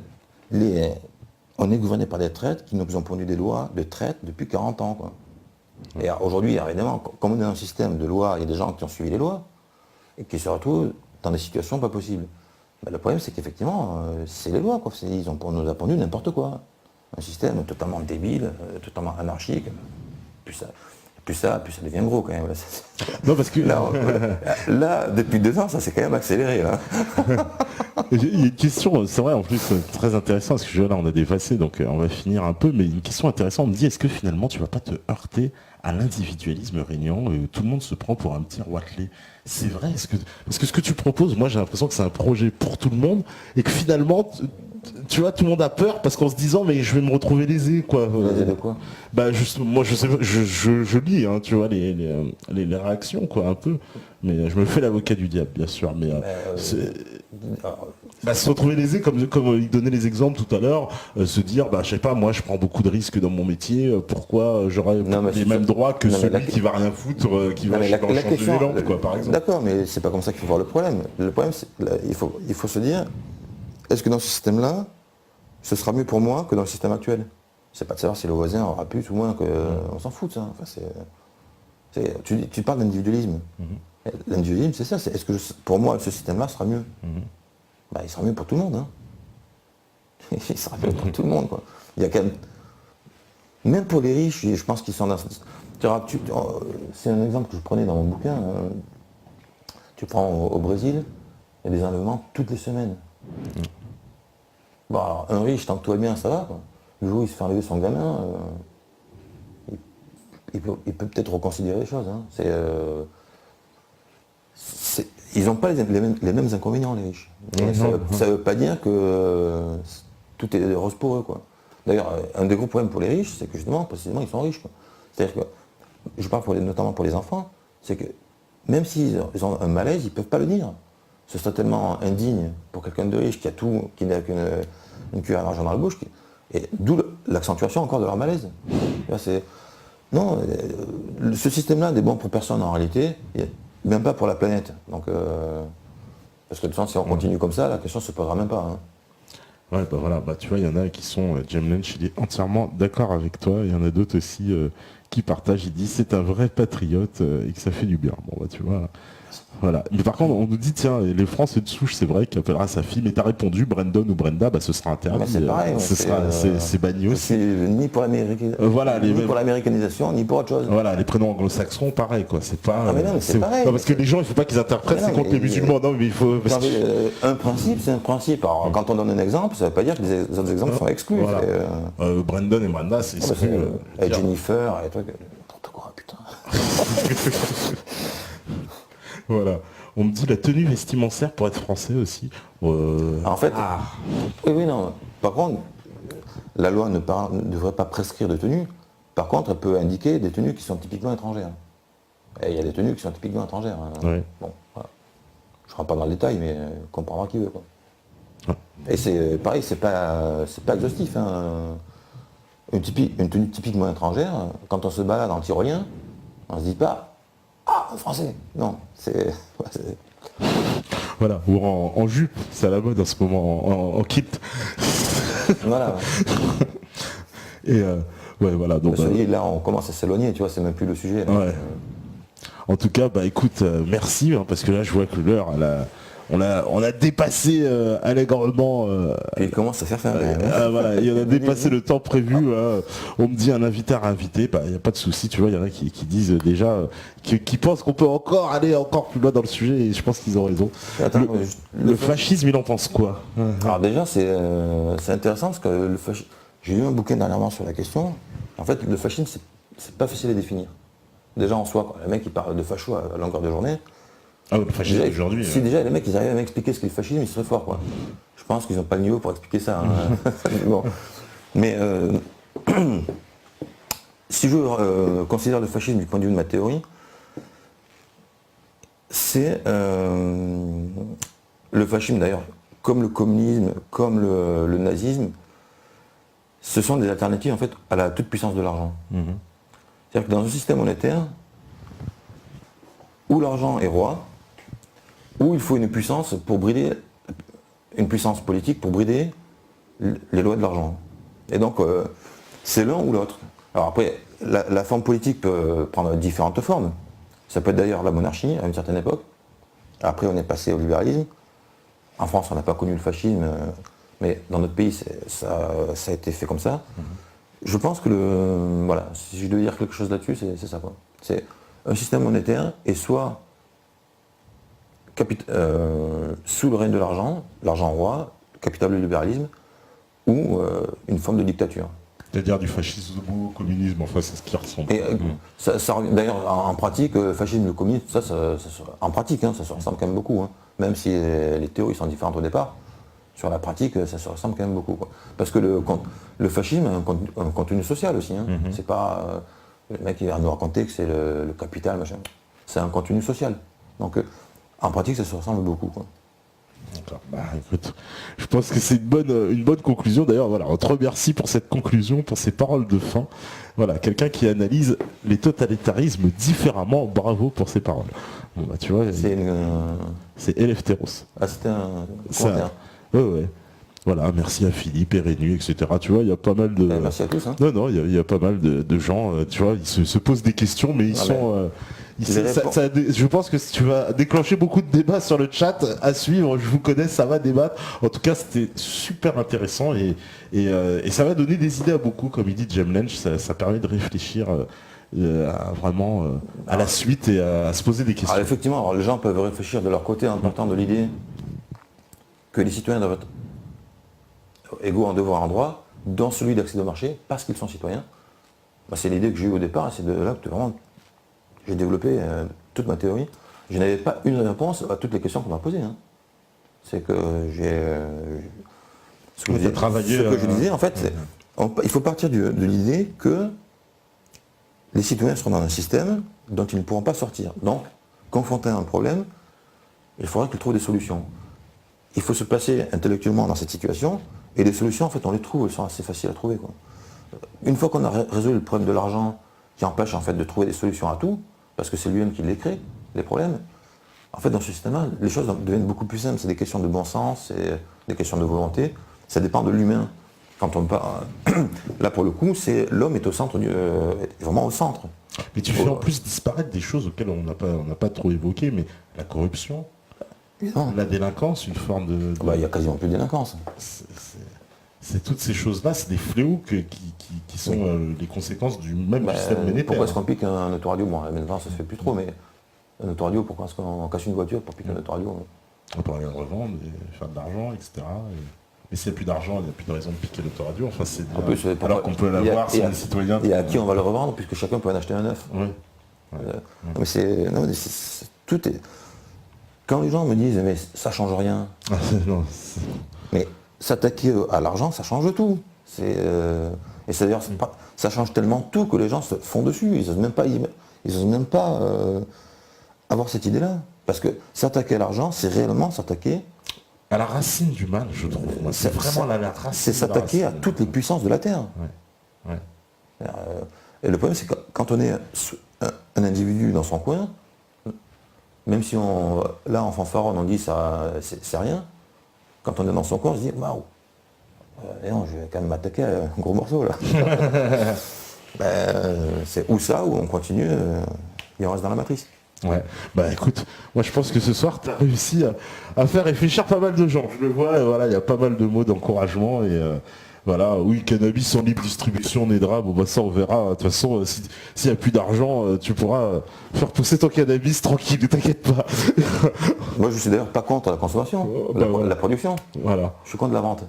on est gouverné par des traîtres qui nous ont pondu des lois de traite depuis 40 ans. Quoi. Et aujourd'hui, évidemment, comme on est dans un système de lois, il y a des gens qui ont suivi les lois et qui se retrouvent dans des situations pas possibles. Ben, le problème, c'est qu'effectivement, c'est les lois. Quoi. On nous a pondu n'importe quoi. Un système totalement débile, totalement anarchique. Plus ça devient gros quand même. Là, Non, parce que. là, depuis 2 ans, ça s'est quand même accéléré. Là. Il y a une question, c'est vrai en plus très intéressant, parce que là on a dépassé, donc on va finir un peu, mais une question intéressante, on me dit, est-ce que finalement tu vas pas te heurter à l'individualisme régnant, tout le monde se prend pour un petit Watley? C'est vrai, parce que ce que tu proposes, moi j'ai l'impression que c'est un projet pour tout le monde, et que finalement, tu vois, tout le monde a peur, parce qu'en se disant, mais je vais me retrouver lésé, quoi. Lésé de quoi? Bah juste, moi je sais, je lis, hein, tu vois, les réactions, un peu, mais je me fais l'avocat du diable, bien sûr, mais se retrouver lésé, comme il donnait les exemples tout à l'heure, se dire, je sais pas, moi je prends beaucoup de risques dans mon métier, pourquoi j'aurais les mêmes droits que celui qui va rien foutre, qui va dans le champ des lampes, quoi, par exemple. D'accord, mais c'est pas comme ça qu'il faut voir le problème. Le problème, c'est il faut se dire, est-ce que dans ce système-là, ce sera mieux pour moi que dans le système actuel? C'est pas de savoir si le voisin aura plus ou moins, on s'en fout de ça. Enfin, tu parles d'individualisme. L'individualisme, c'est ça. Est-ce que pour moi, ce système-là sera mieux? Il sera mieux pour tout le monde. Hein. Il sera mieux pour tout le monde. Quoi. Il y a quand même pour les riches, je pense qu'ils sont dans. C'est un exemple que je prenais dans mon bouquin. Tu prends au Brésil, il y a des enlèvements toutes les semaines. Bon, alors, un riche, tant que tout va bien, ça va. Quoi. Le jour où il se fait enlever son gamin, il peut peut-être reconsidérer les choses. Hein. Ils n'ont pas les mêmes inconvénients, les riches. Mais ça ne veut pas dire que tout est rose pour eux. Quoi. D'ailleurs, un des gros problèmes pour les riches, c'est que justement, précisément, ils sont riches. Quoi. C'est-à-dire que, je parle notamment pour les enfants, c'est que même s'ils ont un malaise, ils ne peuvent pas le dire. Ce serait tellement indigne pour quelqu'un de riche qui a tout, qui n'a qu'une cuillère d'argent dans la bouche, et d'où l'accentuation encore de leur malaise. Non, ce système-là n'est bon pour personne en réalité, même pas pour la planète. Donc, parce que de toute façon, si on continue comme ça, la question ne se posera même pas. Hein. Ouais, voilà, tu vois, il y en a qui sont, James Lynch, il est entièrement d'accord avec toi, il y en a d'autres aussi qui partagent, il dit c'est un vrai patriote et que ça fait du bien. Bon, tu vois. Voilà. Mais par contre, on nous dit, tiens, les Français de souche, c'est vrai, qui appellera sa fille, mais t'as répondu, Brandon ou Brenda, bah ce sera interdit. Mais c'est pareil, c'est banni je aussi. suis ni pour Voilà, ni pour l'américanisation, ni pour autre chose. Voilà, les prénoms anglo-saxons, pareil, quoi. C'est pas. Ah, mais non, mais c'est pareil. Non, parce que les gens, il faut pas qu'ils interprètent, Mais non, c'est contre mais les musulmans. Non, mais il faut. Non, mais, un principe, c'est un principe. Alors, quand on donne un exemple, ça ne veut pas dire que les autres exemples sont exclus. Voilà. Brandon et Brenda, c'est exclu. Et Jennifer, et trucs. N'importe quoi, putain. Voilà. On me dit la tenue vestimentaire pour être français aussi. En fait, oui, non. Par contre, la loi ne devrait pas prescrire de tenue. Par contre, elle peut indiquer des tenues qui sont typiquement étrangères. Et il y a des tenues qui sont typiquement étrangères. Ouais. Bon, voilà. Je ne rentre pas dans le détail, mais comprendra qui veut. Quoi. Ouais. Et c'est pareil, c'est pas exhaustif. Hein. Une tenue typiquement étrangère, quand on se balade en tyrolien, on se dit pas ah, un français. Non, c'est. Voilà, ou en jupe, c'est à la mode en ce moment, en kit. Voilà. Et ouais, voilà. Donc, là, on commence à s'éloigner, tu vois, c'est même plus le sujet. Là. Ouais. En tout cas, bah écoute, merci, hein, parce que là, je vois que l'heure, on a dépassé allègrement. Et il commence à faire faire. Voilà, il y en a dépassé le temps prévu. On me dit un invité à inviter, bah il n'y a pas de souci, tu vois, il y en a qui disent déjà, qui pensent qu'on peut encore aller encore plus loin dans le sujet, et je pense qu'ils ont raison. Attends, le fascisme, il en pense quoi? Alors déjà, c'est intéressant parce que le fascisme. J'ai lu un bouquin dernièrement sur la question. En fait, le fascisme, c'est pas facile à définir. Déjà en soi, quoi. Le mec il parle de facho à longueur de journée. Ah, le fascisme aujourd'hui. Si déjà les mecs ils arrivent à m'expliquer ce qu'est le fascisme, ils seraient forts quoi. Je pense qu'ils n'ont pas le niveau pour expliquer ça. Hein. Bon. Mais si je considère le fascisme du point de vue de ma théorie, c'est le fascisme d'ailleurs, comme le communisme, comme le nazisme, ce sont des alternatives en fait à la toute-puissance de l'argent. C'est-à-dire que dans un système monétaire, où l'argent est roi, où il faut une puissance pour brider, une puissance politique pour brider les lois de l'argent. Et donc, c'est l'un ou l'autre. Alors après, la forme politique peut prendre différentes formes. Ça peut être d'ailleurs la monarchie à une certaine époque. Après, on est passé au libéralisme. En France, on n'a pas connu le fascisme, mais dans notre pays, ça a été fait comme ça. Je pense que voilà, si je devais dire quelque chose là-dessus, c'est ça quoi. C'est un système monétaire et soit sous le règne de l'argent roi, capital du libéralisme, ou une forme de dictature. C'est-à-dire du fascisme au communisme, enfin c'est ce qui ressemble. Et, d'ailleurs, en pratique, le fascisme, le communisme, en pratique, hein, ça se ressemble quand même beaucoup. Hein. Même si les théories sont différentes au départ, sur la pratique, ça se ressemble quand même beaucoup. Quoi. Parce que le fascisme a un contenu social aussi. Hein. C'est pas le mec qui va nous raconter que c'est le capital, machin. C'est un contenu social. Donc, en pratique, ça se ressemble beaucoup. Quoi. D'accord. Bah, écoute, je pense que c'est une bonne conclusion. D'ailleurs, voilà, on te remercie pour cette conclusion, pour ces paroles de fin. Voilà, quelqu'un qui analyse les totalitarismes différemment. Bravo pour ces paroles. Bon, bah, tu vois, c'est Eleftheros. Ah, c'était un commentaire. Ouais. Voilà, merci à Philippe, Erenu, etc. Tu vois, il y a pas mal de. Merci à tous. Hein. Non, il y a pas mal de gens, tu vois, ils se posent des questions, mais ils sont. Je pense que tu vas déclencher beaucoup de débats sur le chat à suivre. Je vous connais, ça va débattre. En tout cas, c'était super intéressant et ça va donner des idées à beaucoup, comme il dit Jem Lench. Ça permet de réfléchir vraiment à la suite et à se poser des questions. Alors, effectivement, les gens peuvent réfléchir de leur côté en partant de l'idée que les citoyens doivent être égaux en devoir en droit, dans celui d'accès au marché, parce qu'ils sont citoyens. Bah, c'est l'idée que j'ai eue au départ, et c'est de là que vraiment j'ai développé toute ma théorie. Je n'avais pas une réponse à toutes les questions qu'on m'a posées. Hein. C'est que j'ai... ce que je disais, en fait, il faut partir de l'idée que les citoyens seront dans un système dont ils ne pourront pas sortir. Donc, confrontés à un problème, il faudra qu'ils trouvent des solutions. Il faut se placer intellectuellement dans cette situation, et les solutions, en fait, on les trouve, elles sont assez faciles à trouver. Quoi. Une fois qu'on a résolu le problème de l'argent, qui empêche en fait de trouver des solutions à tout, parce que c'est lui-même qui les crée, les problèmes, en fait, dans ce système-là, les choses deviennent beaucoup plus simples. C'est des questions de bon sens, c'est des questions de volonté, ça dépend de l'humain. Quand on parle, là, pour le coup, c'est l'homme est au centre, vraiment au centre. Mais tu fais en plus disparaître des choses auxquelles on n'a pas trop évoqué, mais La corruption, Évidemment. la délinquance, une forme de... Il y a quasiment plus de délinquance. C'est toutes ces choses-là, c'est des fléaux qui sont les conséquences du même système monétaire. Pourquoi est-ce qu'on pique un autoradio? Bon, maintenant ça se fait plus trop, mais un autoradio, pourquoi est-ce qu'on cache une voiture pour piquer un autoradio? On peut rien revendre, et faire de l'argent, etc. Mais s'il n'y a plus d'argent, il n'y a plus de raison de piquer l'autoradio. Enfin, c'est En plus, alors qu'on peut l'avoir si on est citoyen. Et à qui on va le revendre, puisque chacun peut en acheter un neuf. Oui. Non, mais tout est... Quand les gens me disent, mais ça change rien, mais s'attaquer à l'argent, ça change tout. Et c'est d'ailleurs, ça change tellement tout que les gens se font dessus. Ils n'osent même pas avoir cette idée-là. Parce que s'attaquer à l'argent, c'est réellement s'attaquer... À la racine du mal, je trouve. C'est vraiment la racine. C'est s'attaquer à toutes les puissances de la Terre. Ouais. Et le problème, c'est que quand on est un individu dans son coin, même si là, en fanfaronne, on dit ça, c'est rien, quand on est dans son coin, on se dit, waouh, non, je vais quand même m'attaquer à un gros morceau, là. C'est ou ça, ou on continue, et on reste dans la matrice. Ouais, bah écoute, moi je pense que ce soir tu as réussi à faire réfléchir pas mal de gens. Je le vois, et voilà, il y a pas mal de mots d'encouragement et voilà, oui, cannabis en libre distribution, Nedra, bon bah ça on verra. De toute façon, s'il n'y a plus d'argent, tu pourras faire pousser ton cannabis tranquille, ne t'inquiète pas. Moi je suis d'ailleurs pas contre la consommation, la production. Voilà. Je suis contre la vente.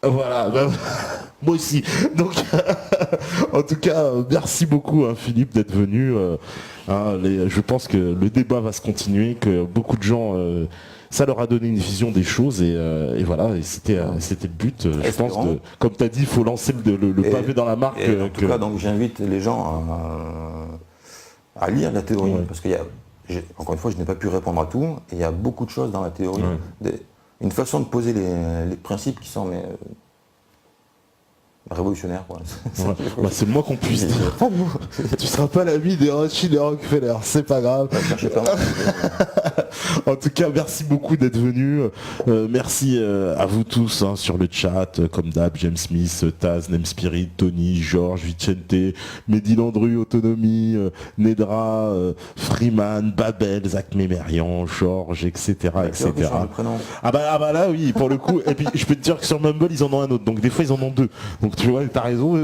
Voilà, bah, moi aussi. Donc, en tout cas, merci beaucoup Philippe d'être venu. Je pense que le débat va se continuer, que beaucoup de gens, ça leur a donné une vision des choses et voilà, et c'était le but. Je pense, comme tu as dit, il faut lancer le pavé dans la marque. En tout cas, donc j'invite les gens à lire la théorie, parce qu'il y a, encore une fois, je n'ai pas pu répondre à tout, et il y a beaucoup de choses dans la théorie. Une façon de poser les principes qui sont révolutionnaires. C'est le moins qu'on puisse dire. Tu seras pas l'ami des Rothschild et Rockefeller, c'est pas grave. En tout cas, merci beaucoup d'être venu. Merci à vous tous sur le chat, comme d'hab, James Smith, Taz, Nemspirit, Tony, Georges, Vicente, Mehdi Landru, Autonomie, Nedra, Freeman, Babel, Zach Mémérian, Georges, etc. etc. Ah bah là oui, pour le coup, et puis je peux te dire que sur Mumble ils en ont un autre, donc des fois ils en ont deux. Donc tu vois, t'as raison,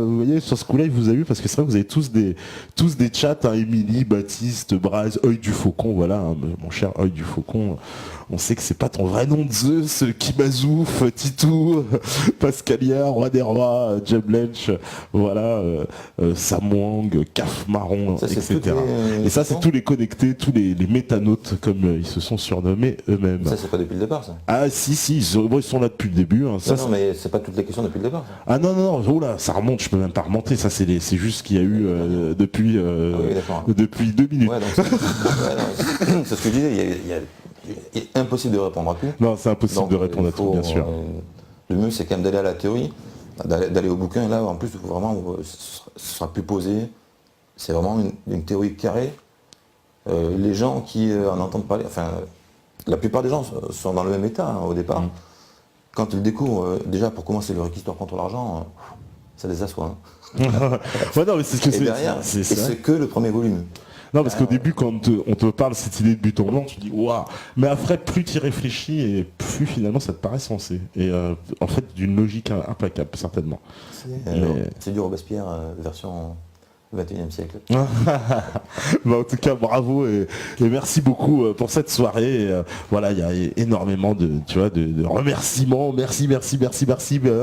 vous voyez, sur ce coup-là, il vous a eu, parce que c'est vrai que vous avez tous des chats, Émilie, Baptiste, Braz, Œil du Faucon, voilà, mon cher Œil du Faucon, on sait que c'est pas ton vrai nom de Zeus, Kimazouf, Titou, Pascalia, Roi des Rois, Jeblench, voilà, Samwang, Caf Marron, ça, etc. Et ça, c'est tous les connectés, tous les métanautes, comme ils se sont surnommés eux-mêmes. Ça, c'est pas depuis le départ, ça. Ah si, ils sont là depuis le début. Ça, non, mais c'est pas toutes les questions depuis le départ. Ça. Ah non, oula, ça remonte, je peux même pas remonter, ça c'est juste qu'il y a eu depuis 2 minutes. Ouais, c'est ce que je disais, il est impossible de répondre à tout. Non, c'est impossible de répondre à tout, bien sûr. Le mieux, c'est quand même d'aller à la théorie, d'aller au bouquin. Là, en plus, vraiment, ce sera plus posé. C'est vraiment une théorie carrée. Les gens qui en entendent parler, enfin, la plupart des gens sont dans le même état au départ. Quand ils découvrent, déjà pour commencer leur histoire contre l'argent, ça les assoit. Ouais, non, mais c'est ce que c'est. Derrière, c'est que le premier volume. Non, parce qu'au début, quand on te parle cette idée de but en blanc, tu dis waouh. Mais après, plus tu y réfléchis et plus finalement ça te paraît sensé. Et en fait, d'une logique implacable, certainement. C'est du Robespierre version 21e siècle. Bah, en tout cas, bravo et merci beaucoup pour cette soirée. Voilà, il y a énormément de remerciements. Merci.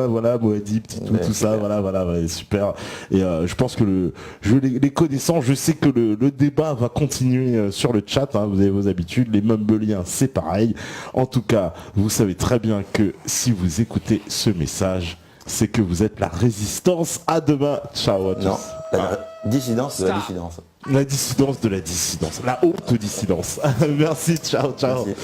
Voilà, Moadi, petit tout ça. Voilà, super. Et je pense que les connaissants, je sais que le débat va continuer sur le chat. Vous avez vos habitudes. Les Mumbleiens, c'est pareil. En tout cas, vous savez très bien que si vous écoutez ce message, c'est que vous êtes la résistance. À demain. Ciao à tous. Non, la dissidence de la dissidence. La dissidence de la dissidence. La haute dissidence. Merci, ciao. Merci.